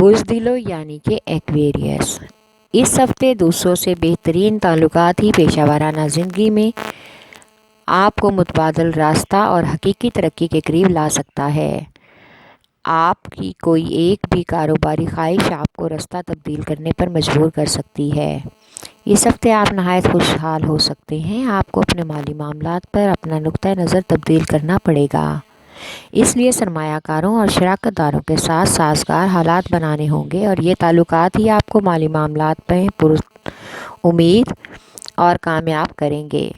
بزدلو یعنی کہ ایکویریس، اس ہفتے دوسروں سے بہترین تعلقات ہی پیشہ ورانہ زندگی میں آپ کو متبادل راستہ اور حقیقی ترقی کے قریب لا سکتا ہے۔ آپ کی کوئی ایک بھی کاروباری خواہش آپ کو راستہ تبدیل کرنے پر مجبور کر سکتی ہے۔ اس ہفتے آپ نہایت خوشحال ہو سکتے ہیں۔ آپ کو اپنے مالی معاملات پر اپنا نقطہ نظر تبدیل کرنا پڑے گا، اس لیے سرمایہ کاروں اور شراکت داروں کے ساتھ سازگار حالات بنانے ہوں گے، اور یہ تعلقات ہی آپ کو مالی معاملات میں امید اور کامیاب کریں گے۔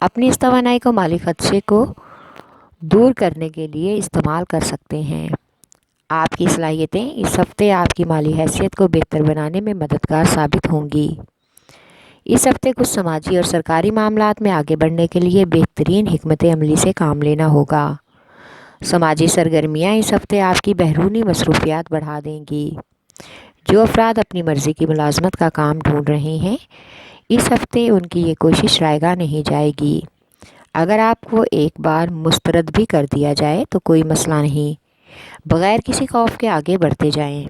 اپنی اس توانائی کو مالی خدشے کو دور کرنے کے لیے استعمال کر سکتے ہیں۔ آپ کی صلاحیتیں اس ہفتے آپ کی مالی حیثیت کو بہتر بنانے میں مددگار ثابت ہوں گی۔ اس ہفتے کچھ سماجی اور سرکاری معاملات میں آگے بڑھنے کے لیے بہترین حکمت عملی سے کام لینا ہوگا۔ سماجی سرگرمیاں اس ہفتے آپ کی بیرونی مصروفیات بڑھا دیں گی۔ جو افراد اپنی مرضی کی ملازمت کا کام ڈھونڈ رہے ہیں، اس ہفتے ان کی یہ کوشش رائے گاہ نہیں جائے گی۔ اگر آپ کو ایک بار مسترد بھی کر دیا جائے تو کوئی مسئلہ نہیں، بغیر کسی خوف کے آگے بڑھتے جائیں۔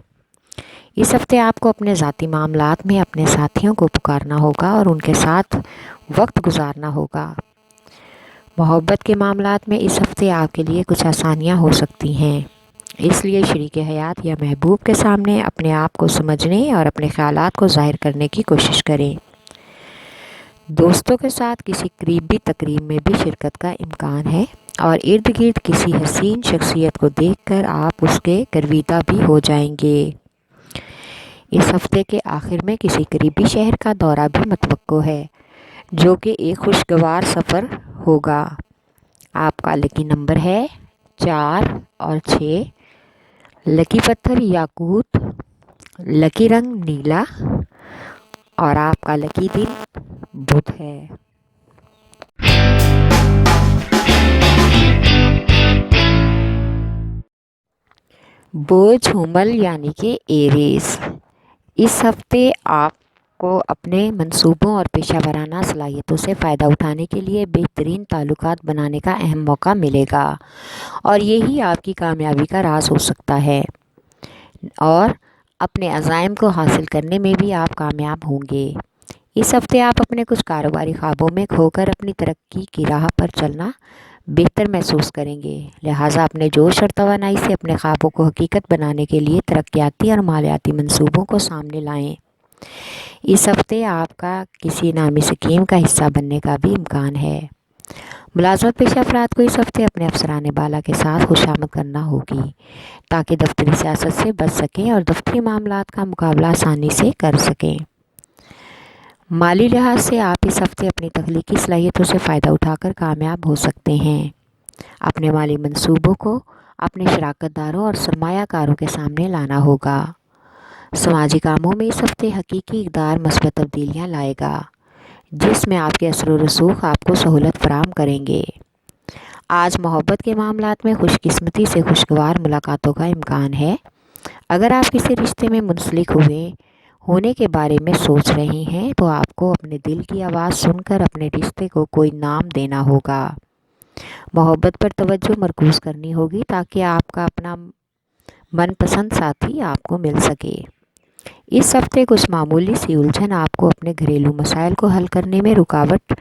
اس ہفتے آپ کو اپنے ذاتی معاملات میں اپنے ساتھیوں کو پکارنا ہوگا اور ان کے ساتھ وقت گزارنا ہوگا۔ محبت کے معاملات میں اس ہفتے آپ کے لیے کچھ آسانیاں ہو سکتی ہیں، اس لیے شریک حیات یا محبوب کے سامنے اپنے آپ کو سمجھنے اور اپنے خیالات کو ظاہر کرنے کی کوشش کریں۔ دوستوں کے ساتھ کسی قریبی تقریب میں بھی شرکت کا امکان ہے، اور ارد گرد کسی حسین شخصیت کو دیکھ کر آپ اس کے گرویدہ بھی ہو جائیں گے۔ اس ہفتے کے آخر میں کسی قریبی شہر کا دورہ بھی متوقع ہے، جو کہ ایک خوشگوار سفر ہوگا۔ آپ کا لکی نمبر ہے 4 اور 6۔ لکی پتھر یاقوت، لکی رنگ نیلا، اور آپ کا لکی دن بدھ ہے۔ بوجھ حمل یعنی کہ ایریز، اس ہفتے آپ کو اپنے منصوبوں اور پیشہ ورانہ صلاحیتوں سے فائدہ اٹھانے کے لیے بہترین تعلقات بنانے کا اہم موقع ملے گا، اور یہی آپ کی کامیابی کا راز ہو سکتا ہے، اور اپنے عزائم کو حاصل کرنے میں بھی آپ کامیاب ہوں گے۔ اس ہفتے آپ اپنے کچھ کاروباری خوابوں میں کھو کر اپنی ترقی کی راہ پر چلنا بہتر محسوس کریں گے، لہٰذا اپنے جوش اور توانائی سے اپنے خوابوں کو حقیقت بنانے کے لیے ترقیاتی اور مالیاتی منصوبوں کو سامنے لائیں۔ اس ہفتے آپ کا کسی نامی اسکیم کا حصہ بننے کا بھی امکان ہے۔ ملازمت پیشہ افراد کو اس ہفتے اپنے افسران بالا کے ساتھ خوشامد کرنا ہوگی، تاکہ دفتری سیاست سے بچ سکیں اور دفتری معاملات کا مقابلہ آسانی سے کر سکیں۔ مالی لحاظ سے آپ اس ہفتے اپنی تخلیقی صلاحیتوں سے فائدہ اٹھا کر کامیاب ہو سکتے ہیں۔ اپنے مالی منصوبوں کو اپنے شراکت داروں اور سرمایہ کاروں کے سامنے لانا ہوگا۔ سماجی کاموں میں اس ہفتے حقیقی اقدار مثبت تبدیلیاں لائے گا، جس میں آپ کے اثر و رسوخ آپ کو سہولت فراہم کریں گے۔ آج محبت کے معاملات میں خوش قسمتی سے خوشگوار ملاقاتوں کا امکان ہے۔ اگر آپ کسی رشتے میں منسلک ہونے کے بارے میں سوچ رہے ہیں تو آپ کو اپنے دل کی آواز سن کر اپنے رشتے کو کوئی نام دینا ہوگا۔ محبت پر توجہ مرکوز کرنی ہوگی تاکہ آپ کا اپنا من پسند ساتھی آپ کو مل سکے۔ اس ہفتے کچھ معمولی سی الجھن آپ کو اپنے گھریلو مسائل کو حل کرنے میں رکاوٹ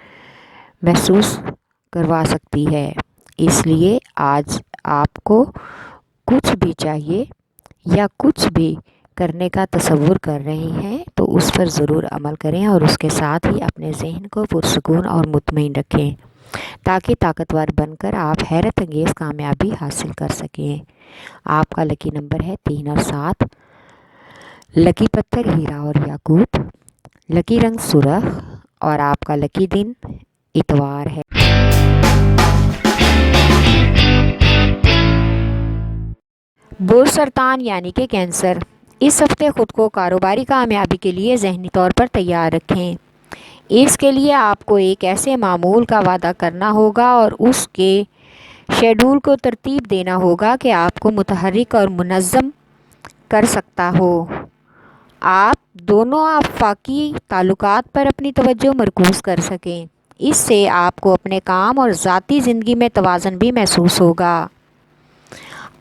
محسوس کروا سکتی ہے، اس لیے آج آپ کو کچھ بھی چاہیے یا کچھ بھی کرنے کا تصور کر رہے ہیں تو اس پر ضرور عمل کریں، اور اس کے ساتھ ہی اپنے ذہن کو پرسکون اور مطمئن رکھیں تاکہ طاقتور بن کر آپ حیرت انگیز کامیابی حاصل کر سکیں۔ آپ کا لکی نمبر ہے 3 اور 7۔ لکی پتھر ہیرا اور یاقوت، لکی رنگ سرخ، اور آپ کا لکی دن اتوار ہے۔ بوجھ سرطان یعنی کہ کینسر، اس ہفتے خود کو کاروباری کامیابی کے لیے ذہنی طور پر تیار رکھیں۔ اس کے لیے آپ کو ایک ایسے معمول کا وعدہ کرنا ہوگا اور اس کے شیڈول کو ترتیب دینا ہوگا کہ آپ کو متحرک اور منظم کر سکتا ہو۔ آپ دونوں آفاقی تعلقات پر اپنی توجہ مرکوز کر سکیں، اس سے آپ کو اپنے کام اور ذاتی زندگی میں توازن بھی محسوس ہوگا۔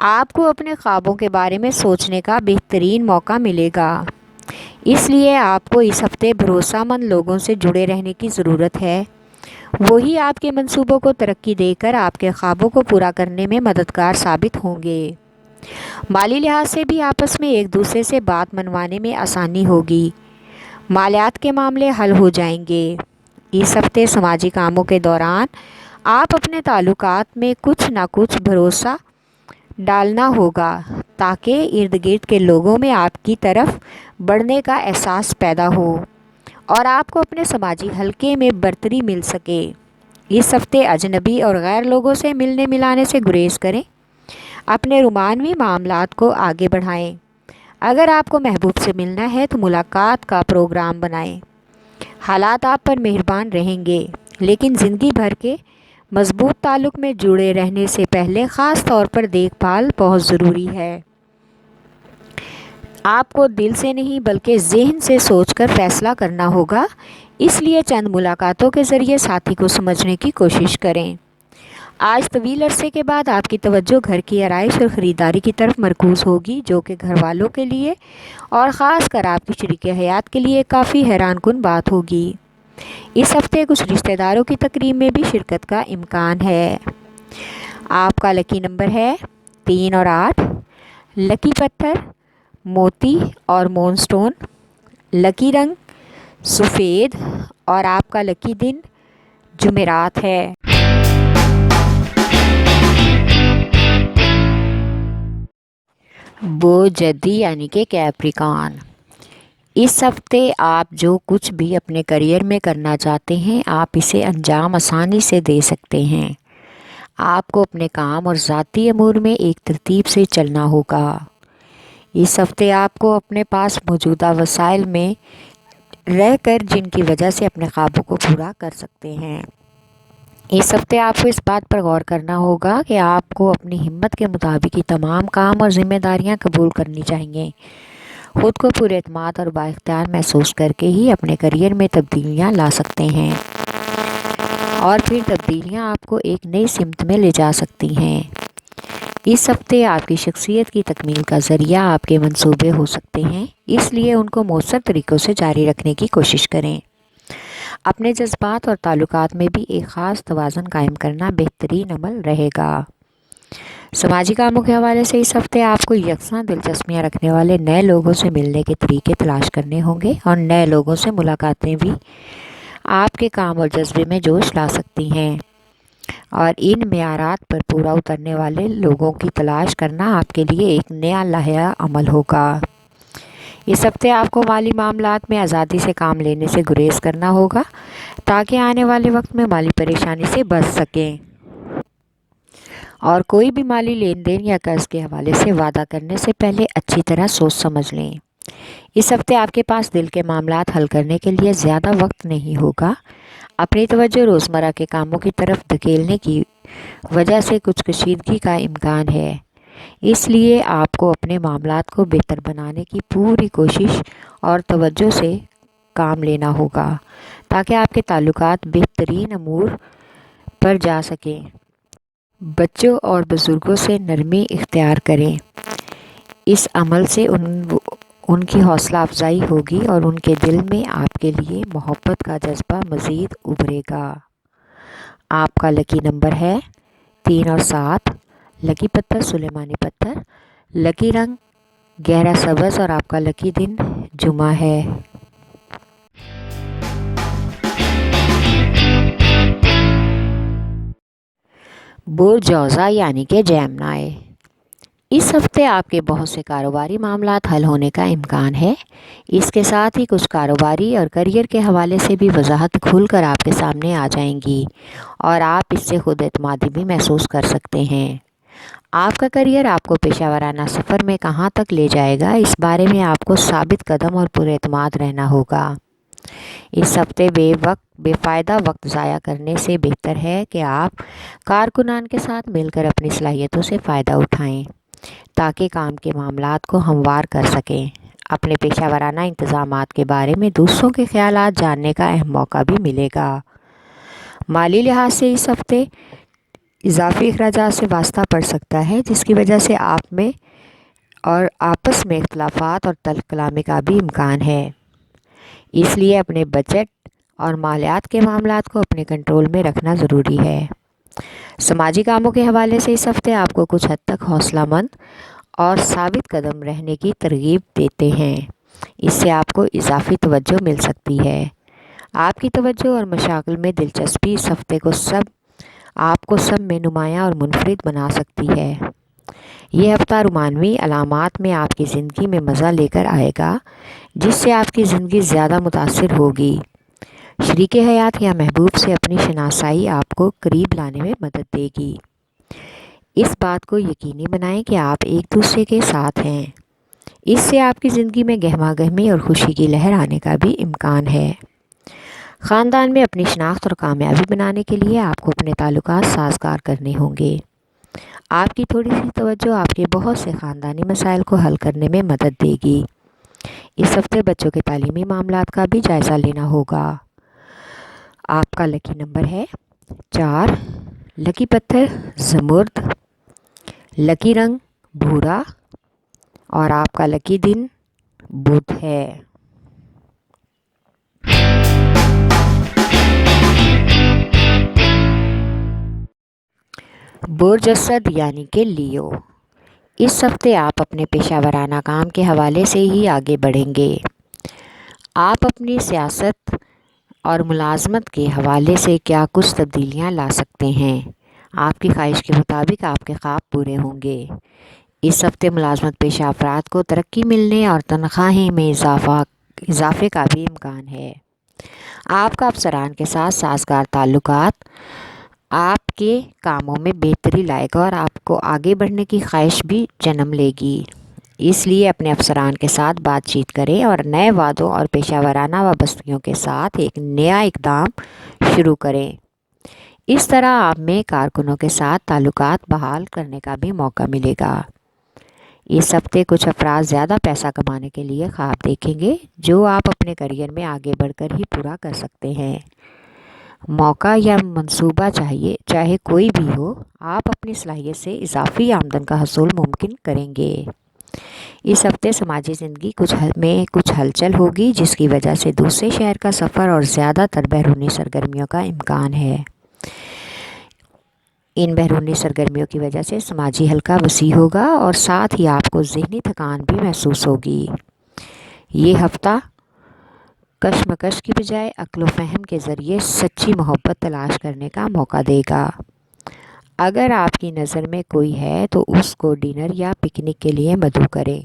آپ کو اپنے خوابوں کے بارے میں سوچنے کا بہترین موقع ملے گا، اس لیے آپ کو اس ہفتے بھروسہ مند لوگوں سے جڑے رہنے کی ضرورت ہے۔ وہی آپ کے منصوبوں کو ترقی دے کر آپ کے خوابوں کو پورا کرنے میں مددگار ثابت ہوں گے۔ مالی لحاظ سے بھی آپس میں ایک دوسرے سے بات منوانے میں آسانی ہوگی، مالیات کے معاملے حل ہو جائیں گے۔ اس ہفتے سماجی کاموں کے دوران آپ اپنے تعلقات میں کچھ نہ کچھ بھروسہ ڈالنا ہوگا تاکہ ارد گرد کے لوگوں میں آپ کی طرف بڑھنے کا احساس پیدا ہو اور آپ کو اپنے سماجی حلقے میں برتری مل سکے۔ اس ہفتے اجنبی اور غیر لوگوں سے ملنے ملانے سے گریز کریں، اپنے رومانوی معاملات کو آگے بڑھائیں۔ اگر آپ کو محبوب سے ملنا ہے تو ملاقات کا پروگرام بنائیں۔ حالات آپ پر مہربان رہیں گے، لیکن زندگی بھر کے مضبوط تعلق میں جڑے رہنے سے پہلے خاص طور پر دیکھ بھال بہت ضروری ہے۔ آپ کو دل سے نہیں بلکہ ذہن سے سوچ کر فیصلہ کرنا ہوگا، اس لیے چند ملاقاتوں کے ذریعے ساتھی کو سمجھنے کی کوشش کریں۔ آج طویل عرصے کے بعد آپ کی توجہ گھر کی آرائش اور خریداری کی طرف مرکوز ہوگی، جو کہ گھر والوں کے لیے اور خاص کر آپ کی شریک حیات کے لیے کافی حیران کن بات ہوگی۔ اس ہفتے کچھ رشتہ داروں کی تقریب میں بھی شرکت کا امکان ہے۔ آپ کا لکی نمبر ہے 3 اور 8۔ لکی پتھر موتی اور مون سٹون۔ لکی رنگ سفید اور آپ کا لکی دن جمعرات ہے۔ بو جدی یعنی کہ کیپریکان، اس ہفتے آپ جو کچھ بھی اپنے کیریئر میں کرنا چاہتے ہیں آپ اسے انجام آسانی سے دے سکتے ہیں۔ آپ کو اپنے کام اور ذاتی امور میں ایک ترتیب سے چلنا ہوگا۔ اس ہفتے آپ کو اپنے پاس موجودہ وسائل میں رہ کر جن کی وجہ سے اپنے خوابوں کو پورا کر سکتے ہیں۔ اس ہفتے آپ کو اس بات پر غور کرنا ہوگا کہ آپ کو اپنی ہمت کے مطابق ہی تمام کام اور ذمہ داریاں قبول کرنی چاہیے۔ خود کو پورے اعتماد اور بااختیار محسوس کر کے ہی اپنے کیریئر میں تبدیلیاں لا سکتے ہیں اور پھر تبدیلیاں آپ کو ایک نئی سمت میں لے جا سکتی ہیں۔ اس ہفتے آپ کی شخصیت کی تکمیل کا ذریعہ آپ کے منصوبے ہو سکتے ہیں، اس لیے ان کو مؤثر طریقوں سے جاری رکھنے کی کوشش کریں۔ اپنے جذبات اور تعلقات میں بھی ایک خاص توازن قائم کرنا بہترین عمل رہے گا۔ سماجی کاموں کے حوالے سے اس ہفتے آپ کو یکساں دلچسپیاں رکھنے والے نئے لوگوں سے ملنے کے طریقے تلاش کرنے ہوں گے اور نئے لوگوں سے ملاقاتیں بھی آپ کے کام اور جذبے میں جوش لا سکتی ہیں، اور ان معیارات پر پورا اترنے والے لوگوں کی تلاش کرنا آپ کے لیے ایک نیا لائحہ عمل ہوگا۔ اس ہفتے آپ کو مالی معاملات میں آزادی سے کام لینے سے گریز کرنا ہوگا تاکہ آنے والے وقت میں مالی پریشانی سے بچ سکیں، اور کوئی بھی مالی لین دین یا قرض کے حوالے سے وعدہ کرنے سے پہلے اچھی طرح سوچ سمجھ لیں۔ اس ہفتے آپ کے پاس دل کے معاملات حل کرنے کے لیے زیادہ وقت نہیں ہوگا۔ اپنی توجہ روزمرہ کے کاموں کی طرف دھکیلنے کی وجہ سے کچھ کشیدگی کا امکان ہے، اس لیے آپ کو اپنے معاملات کو بہتر بنانے کی پوری کوشش اور توجہ سے کام لینا ہوگا تاکہ آپ کے تعلقات بہترین امور پر جا سکیں۔ بچوں اور بزرگوں سے نرمی اختیار کریں، اس عمل سے ان کی حوصلہ افزائی ہوگی اور ان کے دل میں آپ کے لیے محبت کا جذبہ مزید ابھرے گا۔ آپ کا لکی نمبر ہے 3 اور 7۔ لکی پتھر سلیمانی پتھر۔ لکی رنگ گہرا سبز اور آپ کا لکی دن جمعہ ہے۔ برج جوزا یعنی کہ جیمنائی، اس ہفتے آپ کے بہت سے کاروباری معاملات حل ہونے کا امکان ہے۔ اس کے ساتھ ہی کچھ کاروباری اور کیریئر کے حوالے سے بھی وضاحت کھل کر آپ کے سامنے آ جائیں گی اور آپ اس سے خود اعتمادی بھی محسوس کر سکتے ہیں۔ آپ کا کیریئر آپ کو پیشہ ورانہ سفر میں کہاں تک لے جائے گا، اس بارے میں آپ کو ثابت قدم اور پر اعتماد رہنا ہوگا۔ اس ہفتے بے فائدہ وقت ضائع کرنے سے بہتر ہے کہ آپ کارکنان کے ساتھ مل کر اپنی صلاحیتوں سے فائدہ اٹھائیں تاکہ کام کے معاملات کو ہموار کر سکیں۔ اپنے پیشہ ورانہ انتظامات کے بارے میں دوسروں کے خیالات جاننے کا اہم موقع بھی ملے گا۔ مالی لحاظ سے اس ہفتے اضافی اخراجات سے واسطہ پڑ سکتا ہے، جس کی وجہ سے آپ میں اور آپس میں اختلافات اور تلخ کلامی کا بھی امکان ہے۔ اس لیے اپنے بجٹ اور مالیات کے معاملات کو اپنے کنٹرول میں رکھنا ضروری ہے۔ سماجی کاموں کے حوالے سے اس ہفتے آپ کو کچھ حد تک حوصلہ مند اور ثابت قدم رہنے کی ترغیب دیتے ہیں۔ اس سے آپ کو اضافی توجہ مل سکتی ہے۔ آپ کی توجہ اور مشاغل میں دلچسپی اس ہفتے آپ کو سب میں نمایاں اور منفرد بنا سکتی ہے۔ یہ ہفتہ رومانوی علامات میں آپ کی زندگی میں مزہ لے کر آئے گا، جس سے آپ کی زندگی زیادہ متاثر ہوگی۔ شریک حیات یا محبوب سے اپنی شناسائی آپ کو قریب لانے میں مدد دے گی۔ اس بات کو یقینی بنائیں کہ آپ ایک دوسرے کے ساتھ ہیں۔ اس سے آپ کی زندگی میں گہما گہمی اور خوشی کی لہر آنے کا بھی امکان ہے۔ خاندان میں اپنی شناخت اور کامیابی بنانے کے لیے آپ کو اپنے تعلقات سازگار کرنے ہوں گے۔ آپ کی تھوڑی سی توجہ آپ کے بہت سے خاندانی مسائل کو حل کرنے میں مدد دے گی۔ اس ہفتے بچوں کے تعلیمی معاملات کا بھی جائزہ لینا ہوگا۔ آپ کا لکی نمبر ہے 4، لکی پتھر زمرد، لکی رنگ بھورا اور آپ کا لکی دن بدھ ہے۔ برج اسد یعنی کہ لیو، اس ہفتے آپ اپنے پیشہ ورانہ کام کے حوالے سے ہی آگے بڑھیں گے۔ آپ اپنی سیاست اور ملازمت کے حوالے سے کیا کچھ تبدیلیاں لا سکتے ہیں۔ آپ کی خواہش کے مطابق آپ کے خواب پورے ہوں گے۔ اس ہفتے ملازمت پیشہ افراد کو ترقی ملنے اور تنخواہ میں اضافے کا بھی امکان ہے۔ آپ کا افسران کے ساتھ سازگار تعلقات آپ کے کاموں میں بہتری لائے گا اور آپ کو آگے بڑھنے کی خواہش بھی جنم لے گی۔ اس لیے اپنے افسران کے ساتھ بات چیت کریں اور نئے وعدوں اور پیشہ ورانہ وابستگیوں کے ساتھ ایک نیا اقدام شروع کریں۔ اس طرح آپ میں کارکنوں کے ساتھ تعلقات بحال کرنے کا بھی موقع ملے گا۔ اس ہفتے کچھ افراد زیادہ پیسہ کمانے کے لیے خواب دیکھیں گے، جو آپ اپنے کیریئر میں آگے بڑھ کر ہی پورا کر سکتے ہیں۔ موقع یا منصوبہ چاہے کوئی بھی ہو، آپ اپنی صلاحیت سے اضافی آمدن کا حصول ممکن کریں گے۔ اس ہفتے سماجی زندگی میں کچھ ہلچل ہوگی، جس کی وجہ سے دوسرے شہر کا سفر اور زیادہ تر بیرونی سرگرمیوں کا امکان ہے۔ ان بیرونی سرگرمیوں کی وجہ سے سماجی حلقہ وسیع ہوگا اور ساتھ ہی آپ کو ذہنی تھکان بھی محسوس ہوگی۔ یہ ہفتہ کشمکش کی بجائے عقل و فہم کے ذریعے سچی محبت تلاش کرنے کا موقع دے گا۔ اگر آپ کی نظر میں کوئی ہے تو اس کو ڈنر یا پکنک کے لیے مدعو کریں۔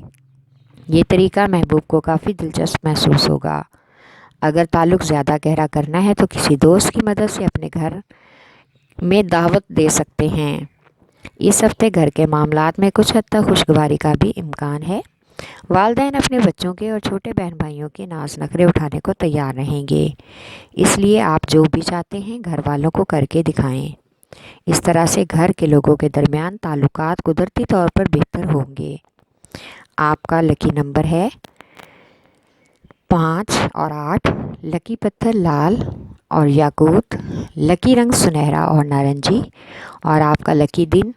یہ طریقہ محبوب کو کافی دلچسپ محسوس ہوگا۔ اگر تعلق زیادہ گہرا کرنا ہے تو کسی دوست کی مدد سے اپنے گھر میں دعوت دے سکتے ہیں۔ اس ہفتے گھر کے معاملات میں کچھ حد تک خوشگواری کا بھی امکان ہے۔ والدین اپنے بچوں کے اور چھوٹے بہن بھائیوں کے ناز نخرے اٹھانے کو تیار رہیں گے، اس لیے آپ جو بھی چاہتے ہیں گھر والوں کو کر کے دکھائیں۔ اس طرح سے گھر کے لوگوں کے درمیان تعلقات قدرتی طور پر بہتر ہوں گے۔ آپ کا لکی نمبر ہے 5 اور 8، لکی پتھر لال اور یاقوت، لکی رنگ سنہرا اور نارنجی اور آپ کا لکی دن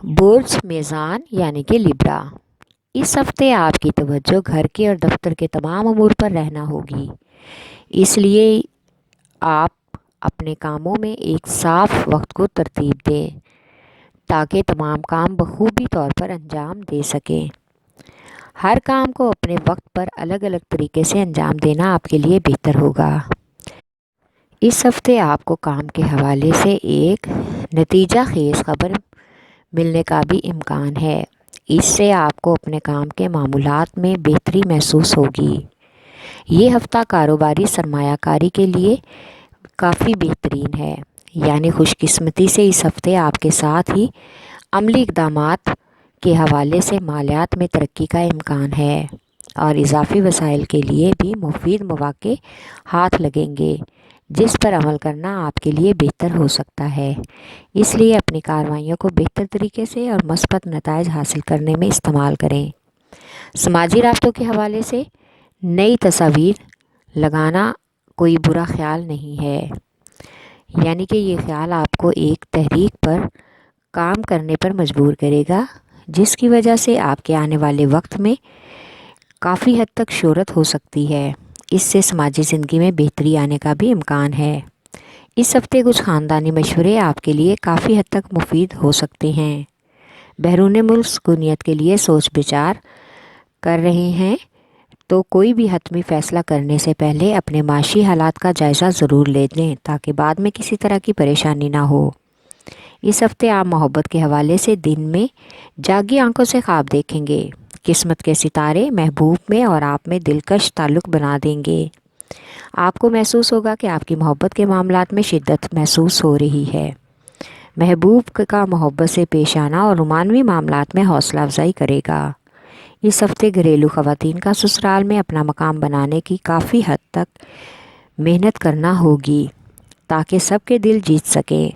برج میزان یعنی کہ لیبرا، اس ہفتے آپ کی توجہ گھر کے اور دفتر کے تمام امور پر رہنا ہوگی۔ اس لیے آپ اپنے کاموں میں ایک صاف وقت کو ترتیب دیں تاکہ تمام کام بخوبی طور پر انجام دے سکیں۔ ہر کام کو اپنے وقت پر الگ الگ طریقے سے انجام دینا آپ کے لیے بہتر ہوگا۔ اس ہفتے آپ کو کام کے حوالے سے ایک نتیجہ خیز خبر ملنے کا بھی امکان ہے۔ اس سے آپ کو اپنے کام کے معاملات میں بہتری محسوس ہوگی۔ یہ ہفتہ کاروباری سرمایہ کاری کے لیے کافی بہترین ہے، یعنی خوش قسمتی سے اس ہفتے آپ کے ساتھ ہی عملی اقدامات کے حوالے سے مالیات میں ترقی کا امکان ہے اور اضافی وسائل کے لیے بھی مفید مواقع ہاتھ لگیں گے، جس پر عمل کرنا آپ کے لیے بہتر ہو سکتا ہے۔ اس لیے اپنی کارروائیوں کو بہتر طریقے سے اور مثبت نتائج حاصل کرنے میں استعمال کریں۔ سماجی رابطوں کے حوالے سے نئی تصاویر لگانا کوئی برا خیال نہیں ہے، یعنی کہ یہ خیال آپ کو ایک تحریک پر کام کرنے پر مجبور کرے گا، جس کی وجہ سے آپ کے آنے والے وقت میں کافی حد تک شہرت ہو سکتی ہے۔ اس سے سماجی زندگی میں بہتری آنے کا بھی امکان ہے۔ اس ہفتے کچھ خاندانی مشورے آپ کے لیے کافی حد تک مفید ہو سکتے ہیں۔ بیرون ملک سکونیت کے لیے سوچ بچار کر رہے ہیں تو کوئی بھی حتمی فیصلہ کرنے سے پہلے اپنے معاشی حالات کا جائزہ ضرور لے لیں تاکہ بعد میں کسی طرح کی پریشانی نہ ہو۔ اس ہفتے آپ محبت کے حوالے سے دن میں جاگی آنکھوں سے خواب دیکھیں گے۔ قسمت کے ستارے محبوب میں اور آپ میں دلکش تعلق بنا دیں گے۔ آپ کو محسوس ہوگا کہ آپ کی محبت کے معاملات میں شدت محسوس ہو رہی ہے۔ محبوب کا محبت سے پیش آنا اور رومانوی معاملات میں حوصلہ افزائی کرے گا۔ اس ہفتے گھریلو خواتین کا سسرال میں اپنا مقام بنانے کی کافی حد تک محنت کرنا ہوگی تاکہ سب کے دل جیت سکیں۔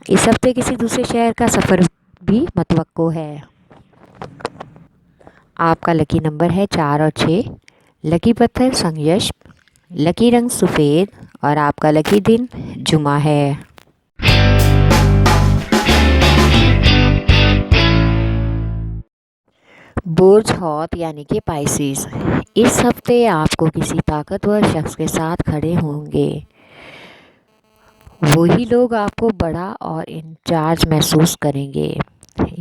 اس ہفتے کسی دوسرے شہر کا سفر بھی متوقع ہے۔ آپ کا لکی نمبر ہے 4 اور 6۔ لکی پتھر سنگیشپ، لکی رنگ سفید اور آپ کا لکی دن جمعہ ہے۔ برج حوت یعنی کہ پائسیز، اس ہفتے آپ کو کسی طاقتور شخص کے ساتھ کھڑے ہوں گے۔ وہی لوگ آپ کو بڑا اور انچارج محسوس کریں گے۔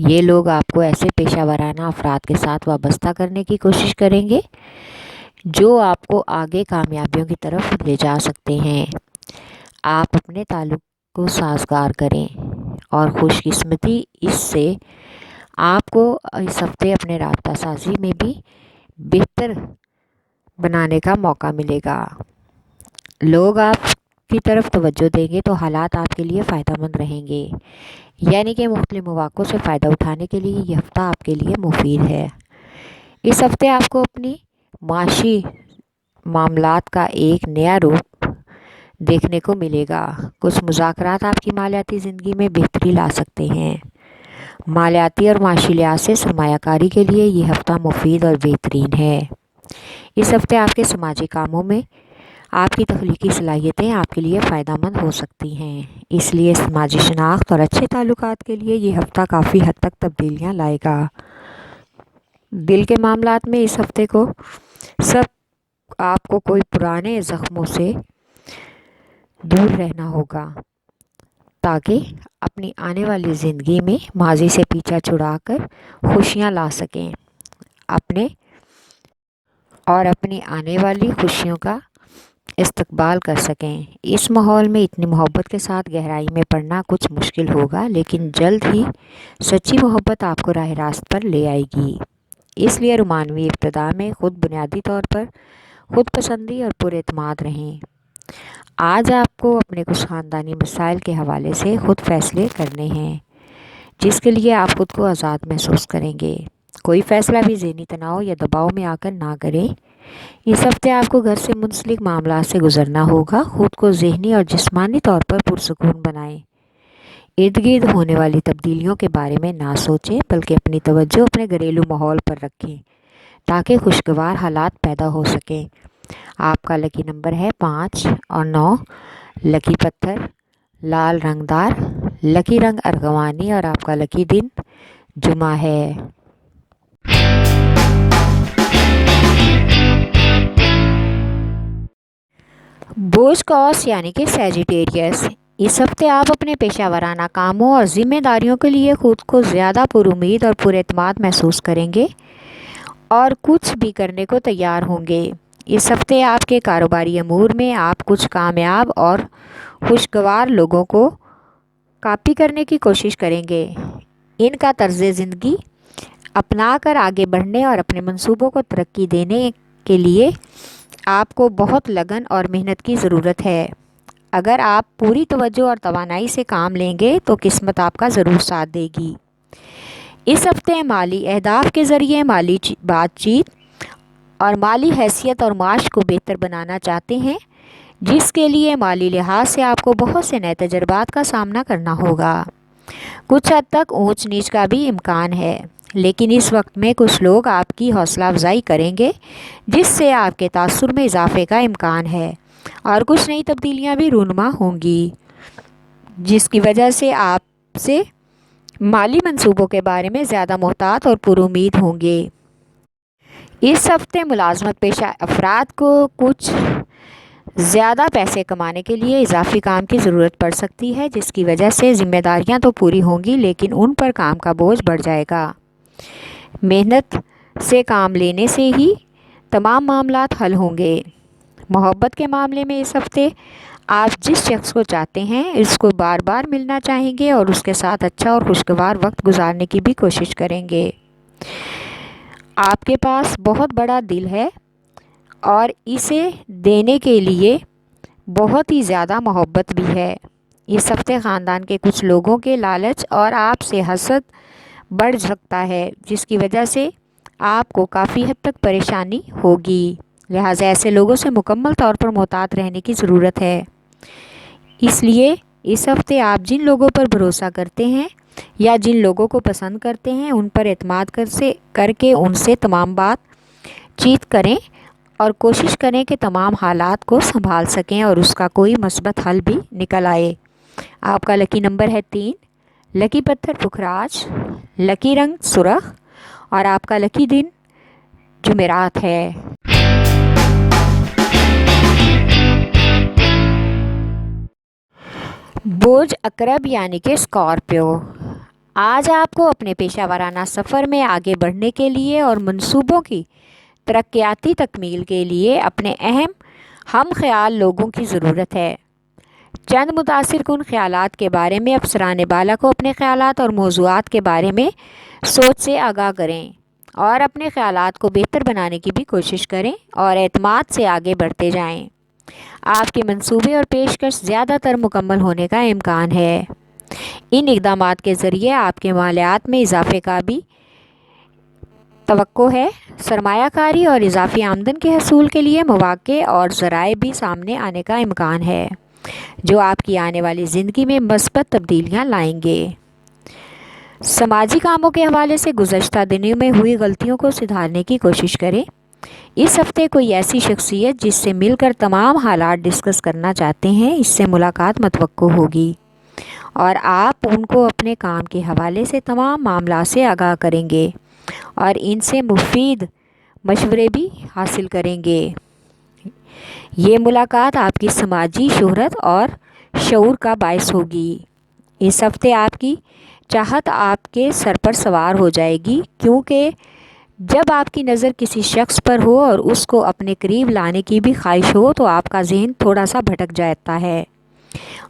یہ لوگ آپ کو ایسے پیشہ ورانہ افراد کے ساتھ وابستہ کرنے کی کوشش کریں گے جو آپ کو آگے کامیابیوں کی طرف لے جا سکتے ہیں۔ آپ اپنے تعلق کو سازگار کریں اور خوش قسمتی اس سے آپ کو اس ہفتے اپنے رابطہ سازی میں بھی بہتر بنانے کا موقع ملے گا۔ لوگ آپ کی طرف توجہ دیں گے تو حالات آپ کے لیے فائدہ مند رہیں گے، یعنی کہ مختلف مواقع سے فائدہ اٹھانے کے لیے یہ ہفتہ آپ کے لیے مفید ہے۔ اس ہفتے آپ کو اپنی معاشی معاملات کا ایک نیا روپ دیکھنے کو ملے گا۔ کچھ مذاکرات آپ کی مالیاتی زندگی میں بہتری لا سکتے ہیں۔ مالیاتی اور معاشی لحاظ سے سرمایہ کاری کے لیے یہ ہفتہ مفید اور بہترین ہے۔ اس ہفتے آپ کے سماجی کاموں میں آپ کی تخلیقی صلاحیتیں آپ کے لیے فائدہ مند ہو سکتی ہیں، اس لیے سماجی شناخت اور اچھے تعلقات کے لیے یہ ہفتہ کافی حد تک تبدیلیاں لائے گا۔ دل کے معاملات میں اس ہفتے کو آپ کو کوئی پرانے زخموں سے دور رہنا ہوگا تاکہ اپنی آنے والی زندگی میں ماضی سے پیچھا چھڑا کر خوشیاں لا سکیں اپنی آنے والی خوشیوں کا استقبال کر سکیں۔ اس ماحول میں اتنی محبت کے ساتھ گہرائی میں پڑنا کچھ مشکل ہوگا، لیکن جلد ہی سچی محبت آپ کو راہ راست پر لے آئے گی۔ اس لیے رومانوی ابتدا میں خود بنیادی طور پر خود پسندی اور پر اعتماد رہیں۔ آج آپ کو اپنے کچھ خاندانی مسائل کے حوالے سے خود فیصلے کرنے ہیں، جس کے لیے آپ خود کو آزاد محسوس کریں گے۔ کوئی فیصلہ بھی ذہنی تناؤ یا دباؤ میں آ کر نہ کریں۔ اس ہفتے آپ کو گھر سے منسلک معاملات سے گزرنا ہوگا۔ خود کو ذہنی اور جسمانی طور پر پرسکون بنائیں۔ ارد گرد ہونے والی تبدیلیوں کے بارے میں نہ سوچیں، بلکہ اپنی توجہ اپنے گھریلو ماحول پر رکھیں تاکہ خوشگوار حالات پیدا ہو سکیں۔ آپ کا لکی نمبر ہے 5 اور 9۔ لکی پتھر لال رنگ دار، لکی رنگ ارغوانی اور آپ کا لکی دن جمعہ ہے۔ برج قوس یعنی کہ سیجیٹیریس، اس ہفتے آپ اپنے پیشہ ورانہ کاموں اور ذمہ داریوں کے لیے خود کو زیادہ پر امید اور پر اعتماد محسوس کریں گے اور کچھ بھی کرنے کو تیار ہوں گے۔ اس ہفتے آپ کے کاروباری امور میں آپ کچھ کامیاب اور خوشگوار لوگوں کو کاپی کرنے کی کوشش کریں گے۔ ان کا طرز زندگی اپنا کر آگے بڑھنے اور اپنے منصوبوں کو ترقی دینے کے لیے آپ کو بہت لگن اور محنت کی ضرورت ہے۔ اگر آپ پوری توجہ اور توانائی سے کام لیں گے تو قسمت آپ کا ضرور ساتھ دے گی۔ اس ہفتے مالی اہداف کے ذریعے مالی بات چیت اور مالی حیثیت اور معاش کو بہتر بنانا چاہتے ہیں، جس کے لیے مالی لحاظ سے آپ کو بہت سے نئے تجربات کا سامنا کرنا ہوگا۔ کچھ حد تک اونچ نیچ کا بھی امکان ہے، لیکن اس وقت میں کچھ لوگ آپ کی حوصلہ افزائی کریں گے جس سے آپ کے تاثر میں اضافے کا امکان ہے۔ اور کچھ نئی تبدیلیاں بھی رونما ہوں گی، جس کی وجہ سے آپ سے مالی منصوبوں کے بارے میں زیادہ محتاط اور پر امید ہوں گے۔ اس ہفتے ملازمت پیشہ افراد کو کچھ زیادہ پیسے کمانے کے لیے اضافی کام کی ضرورت پڑ سکتی ہے، جس کی وجہ سے ذمہ داریاں تو پوری ہوں گی لیکن ان پر کام کا بوجھ بڑھ جائے گا۔ محنت سے کام لینے سے ہی تمام معاملات حل ہوں گے۔ محبت کے معاملے میں اس ہفتے آپ جس شخص کو چاہتے ہیں اس کو بار بار ملنا چاہیں گے اور اس کے ساتھ اچھا اور خوشگوار وقت گزارنے کی بھی کوشش کریں گے۔ آپ کے پاس بہت بڑا دل ہے اور اسے دینے کے لیے بہت ہی زیادہ محبت بھی ہے۔ اس ہفتے خاندان کے کچھ لوگوں کے لالچ اور آپ سے حسد بڑھ سکتا ہے، جس کی وجہ سے آپ کو کافی حد تک پریشانی ہوگی، لہٰذا ایسے لوگوں سے مکمل طور پر محتاط رہنے کی ضرورت ہے۔ اس لیے اس ہفتے آپ جن لوگوں پر بھروسہ کرتے ہیں یا جن لوگوں کو پسند کرتے ہیں ان پر اعتماد کر کے ان سے تمام بات چیت کریں اور کوشش کریں کہ تمام حالات کو سنبھال سکیں اور اس کا کوئی مثبت حل بھی نکل آئے۔ آپ کا لکی نمبر ہے 3، لکی پتھر پکھراج، لکی رنگ سرخ اور آپ کا لکی دن جمعرات ہے۔ برج عقرب یعنی کہ اسکارپیو، آج آپ کو اپنے پیشہ ورانہ سفر میں آگے بڑھنے کے لیے اور منصوبوں کی ترقیاتی تکمیل کے لیے اپنے اہم ہم خیال لوگوں کی ضرورت ہے۔ چند متاثر کن خیالات کے بارے میں افسران بالا کو اپنے خیالات اور موضوعات کے بارے میں سوچ سے آگاہ کریں اور اپنے خیالات کو بہتر بنانے کی بھی کوشش کریں اور اعتماد سے آگے بڑھتے جائیں۔ آپ کے منصوبے اور پیشکش زیادہ تر مکمل ہونے کا امکان ہے۔ ان اقدامات کے ذریعے آپ کے مالیات میں اضافے کا بھی توقع ہے۔ سرمایہ کاری اور اضافی آمدن کے حصول کے لیے مواقع اور ذرائع بھی سامنے آنے کا امکان ہے، جو آپ کی آنے والی زندگی میں مثبت تبدیلیاں لائیں گے۔ سماجی کاموں کے حوالے سے گزشتہ دنوں میں ہوئی غلطیوں کو سدھارنے کی کوشش کریں۔ اس ہفتے کوئی ایسی شخصیت جس سے مل کر تمام حالات ڈسکس کرنا چاہتے ہیں، اس سے ملاقات متوقع ہوگی اور آپ ان کو اپنے کام کے حوالے سے تمام معاملات سے آگاہ کریں گے اور ان سے مفید مشورے بھی حاصل کریں گے۔ یہ ملاقات آپ کی سماجی شہرت اور شعور کا باعث ہوگی۔ اس ہفتے آپ کی چاہت آپ کے سر پر سوار ہو جائے گی، کیونکہ جب آپ کی نظر کسی شخص پر ہو اور اس کو اپنے قریب لانے کی بھی خواہش ہو تو آپ کا ذہن تھوڑا سا بھٹک جاتا ہے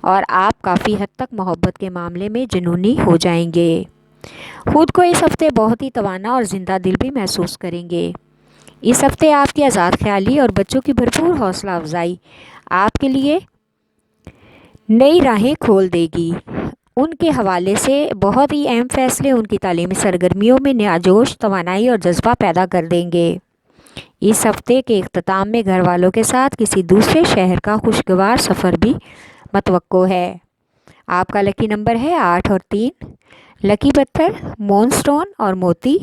اور آپ کافی حد تک محبت کے معاملے میں جنونی ہو جائیں گے۔ خود کو اس ہفتے بہت ہی توانا اور زندہ دل بھی محسوس کریں گے۔ اس ہفتے آپ کی آزاد خیالی اور بچوں کی بھرپور حوصلہ افزائی آپ کے لیے نئی راہیں کھول دے گی۔ ان کے حوالے سے بہت ہی اہم فیصلے ان کی تعلیمی سرگرمیوں میں نیا جوش، توانائی اور جذبہ پیدا کر دیں گے۔ اس ہفتے کے اختتام میں گھر والوں کے ساتھ کسی دوسرے شہر کا خوشگوار سفر بھی متوقع ہے۔ آپ کا لکی نمبر ہے 8 اور 3، لکی پتھر مون سٹون اور موتی،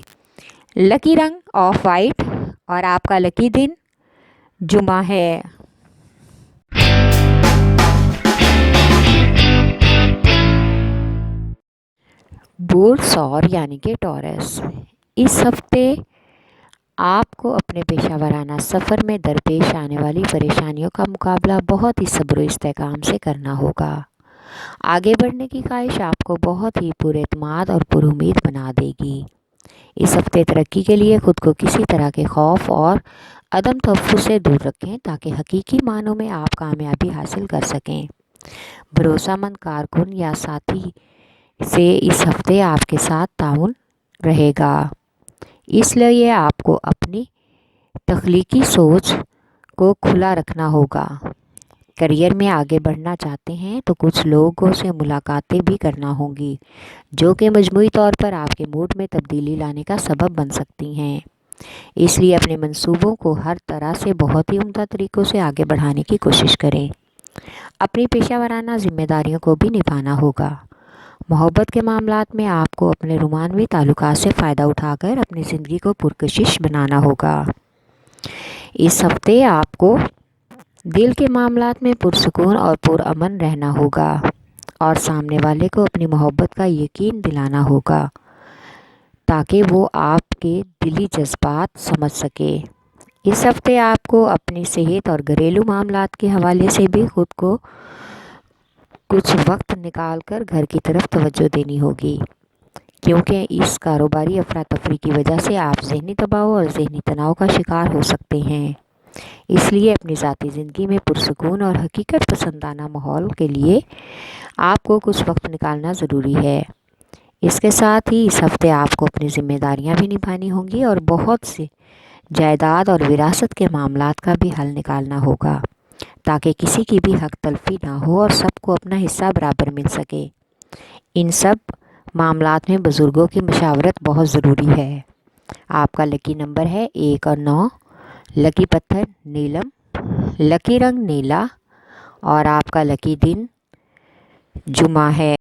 لکی رنگ آف وائٹ اور آپ کا لکی دن جمعہ ہے۔ برج ثور یعنی کہ ٹورس، اس ہفتے آپ کو اپنے پیشہ ورانہ سفر میں درپیش آنے والی پریشانیوں کا مقابلہ بہت ہی صبر و استحکام سے کرنا ہوگا۔ آگے بڑھنے کی خواہش آپ کو بہت ہی پر اعتماد اور پر امید بنا دے گی۔ اس ہفتے ترقی کے لیے خود کو کسی طرح کے خوف اور عدم تحفظ سے دور رکھیں تاکہ حقیقی معنوں میں آپ کامیابی حاصل کر سکیں۔ بھروسہ مند کارکن یا ساتھی سے اس ہفتے آپ کے ساتھ تعاون رہے گا، اس لیے آپ کو اپنی تخلیقی سوچ کو کھلا رکھنا ہوگا۔ کیریئر میں آگے بڑھنا چاہتے ہیں تو کچھ لوگوں سے ملاقاتیں بھی کرنا ہوں گی، جو کہ مجموعی طور پر آپ کے موڈ میں تبدیلی لانے کا سبب بن سکتی ہیں۔ اس لیے اپنے منصوبوں کو ہر طرح سے بہت ہی عمدہ طریقوں سے آگے بڑھانے کی کوشش کریں۔ اپنی پیشہ ورانہ ذمہ داریوں کو بھی نبھانا ہوگا۔ محبت کے معاملات میں آپ کو اپنے رومانوی تعلقات سے فائدہ اٹھا کر اپنی زندگی کو پرکشش بنانا ہوگا۔ اس ہفتے آپ کو دل کے معاملات میں پرسکون اور پرامن رہنا ہوگا اور سامنے والے کو اپنی محبت کا یقین دلانا ہوگا تاکہ وہ آپ کے دلی جذبات سمجھ سکے۔ اس ہفتے آپ کو اپنی صحت اور گھریلو معاملات کے حوالے سے بھی خود کو کچھ وقت نکال کر گھر کی طرف توجہ دینی ہوگی، کیونکہ اس کاروباری افراتفری کی وجہ سے آپ ذہنی دباؤ اور ذہنی تناؤ کا شکار ہو سکتے ہیں۔ اس لیے اپنی ذاتی زندگی میں پرسکون اور حقیقت پسندانہ ماحول کے لیے آپ کو کچھ وقت نکالنا ضروری ہے۔ اس کے ساتھ ہی اس ہفتے آپ کو اپنی ذمہ داریاں بھی نبھانی ہوں گی اور بہت سے جائیداد اور وراثت کے معاملات کا بھی حل نکالنا ہوگا تاکہ کسی کی بھی حق تلفی نہ ہو اور سب کو اپنا حصہ برابر مل سکے۔ ان سب معاملات میں بزرگوں کی مشاورت بہت ضروری ہے۔ آپ کا لکی نمبر ہے 1 اور 9، لکی پتھر نیلم، لکی رنگ نیلا اور آپ کا لکی دن جمعہ ہے۔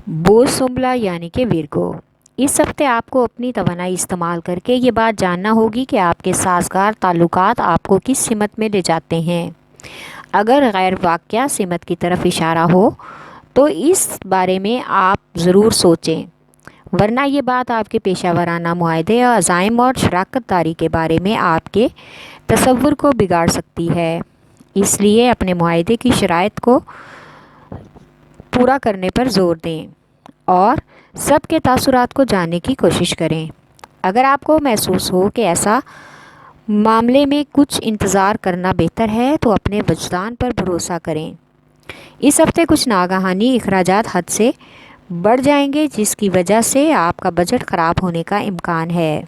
بوز سنبلا یعنی کہ ویرگو، اس ہفتے آپ کو اپنی توانائی استعمال کر کے یہ بات جاننا ہوگی کہ آپ کے سازگار تعلقات آپ کو کس سمت میں لے جاتے ہیں۔ اگر غیر واقعہ سمت کی طرف اشارہ ہو تو اس بارے میں آپ ضرور سوچیں، ورنہ یہ بات آپ کے پیشہ ورانہ معاہدے اور عزائم اور شراکت داری کے بارے میں آپ کے تصور کو بگاڑ سکتی ہے۔ اس لیے اپنے معاہدے کی شرائط کو پورا کرنے پر زور دیں اور سب کے تاثرات کو جاننے کی کوشش کریں۔ اگر آپ کو محسوس ہو کہ ایسا معاملے میں کچھ انتظار کرنا بہتر ہے تو اپنے وجدان پر بھروسہ کریں۔ اس ہفتے کچھ ناگہانی اخراجات حد سے بڑھ جائیں گے جس کی وجہ سے آپ کا بجٹ خراب ہونے کا امکان ہے۔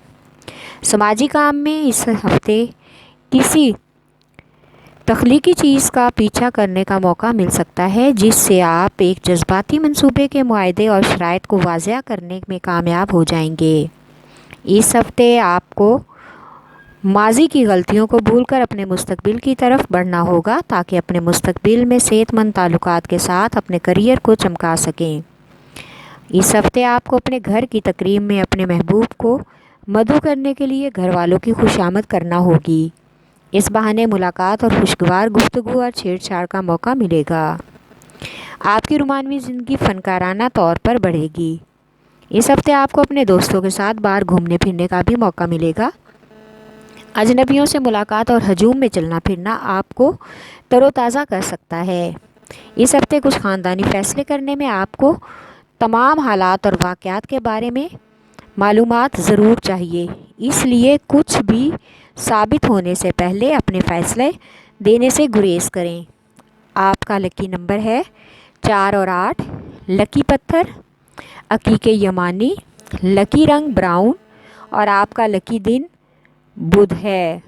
سماجی کام میں اس ہفتے کسی تخلیقی چیز کا پیچھا کرنے کا موقع مل سکتا ہے جس سے آپ ایک جذباتی منصوبے کے معاہدے اور شرائط کو واضح کرنے میں کامیاب ہو جائیں گے۔ اس ہفتے آپ کو ماضی کی غلطیوں کو بھول کر اپنے مستقبل کی طرف بڑھنا ہوگا تاکہ اپنے مستقبل میں صحت مند تعلقات کے ساتھ اپنے کیریئر کو چمکا سکیں۔ اس ہفتے آپ کو اپنے گھر کی تقریب میں اپنے محبوب کو مدعو کرنے کے لیے گھر والوں کی خوشامد کرنا ہوگی۔ اس بہانے ملاقات اور خوشگوار گفتگو اور چھیڑ چھاڑ کا موقع ملے گا۔ آپ کی رومانوی زندگی فنکارانہ طور پر بڑھے گی۔ اس ہفتے آپ کو اپنے دوستوں کے ساتھ باہر گھومنے پھرنے کا بھی موقع ملے گا۔ اجنبیوں سے ملاقات اور ہجوم میں چلنا پھرنا آپ کو تر و تازہ کر سکتا ہے۔ اس ہفتے کچھ خاندانی فیصلے کرنے میں آپ کو تمام حالات اور واقعات کے بارے میں معلومات ضرور چاہیے، اس لیے کچھ بھی ثابت ہونے سے پہلے اپنے فیصلے دینے سے گریز کریں۔ آپ کا لکی نمبر ہے 4 اور 8، لکی پتھر عقیق یمانی، لکی رنگ براؤن اور آپ کا لکی دن بدھ ہے۔